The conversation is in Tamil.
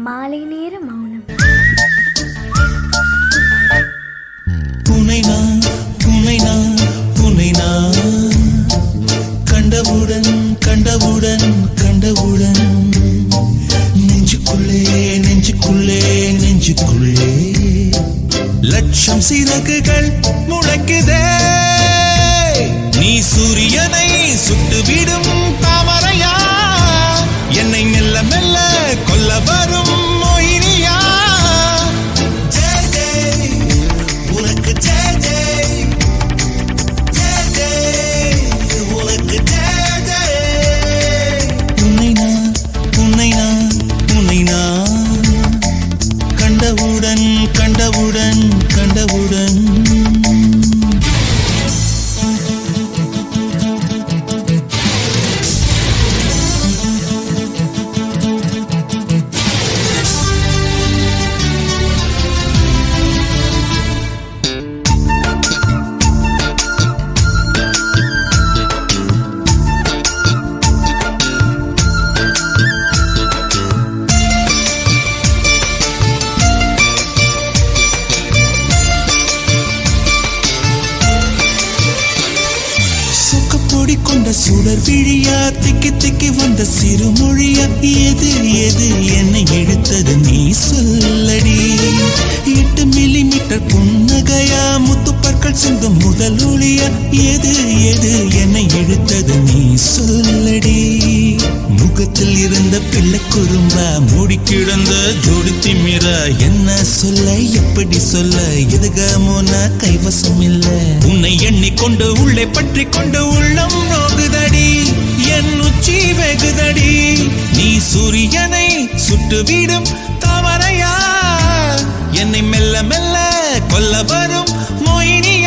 மாலை நேர மௌனம். உன்னை நான் உன்னை நான் உன்னை நான் கண்டவுடன் கண்டவுடன் கண்டவுடன் நெஞ்சுக்குள்ளே நெஞ்சுக்குள்ளே நெஞ்சுக்குள்ளே லட்சம் சிறகுகள் முளைக்குதே. நீ சூரியனை சுட்டுவிடும் தாமரையா, என்னை மெல்ல மெல்ல கொல்ல வரும் மொயினியா. ஜெய் ஜெய் உனக்கு ஜெய் ஜெய், ஜெய் ஜெய் உனக்கு ஜெய் ஜெய். உன்னை நான் உன்னை நான் உன்னை நான் கண்டவுடன் கண்டவுடன் கண்டவுடன் கொண்ட சுடர் விழியா, திக்கி திக்கி வந்த சிறுமொழியா, எது எது என்னை இழுத்தது நீ சொல்லடி. 8 மில்லிமீட்டர் புன்னகையா, முத்துப்பற்கள் சிந்தும் முதல் ஒளியா, எது எது என்னை இழுத்தது நீ சொல்லடி. முகத்தில் இருந்த பிள்ளை குறும்பா, மூடி கிடந்த ஜோடி திமிரா, என்ன சொல்ல எப்படி சொல்ல எதுகமோனா கைவசம் இல்ல. உன்னை எண்ணிக்கொண்டு உள்ளே பற்றி கொண்டு உள்ளம் நோகுதடி, என் உச்சி வெகுதடி. நீ சூரியனை சுட்டுவிடும் தாமரையா, என்னை மெல்ல மெல்ல கொல்ல வரும் மொயினி.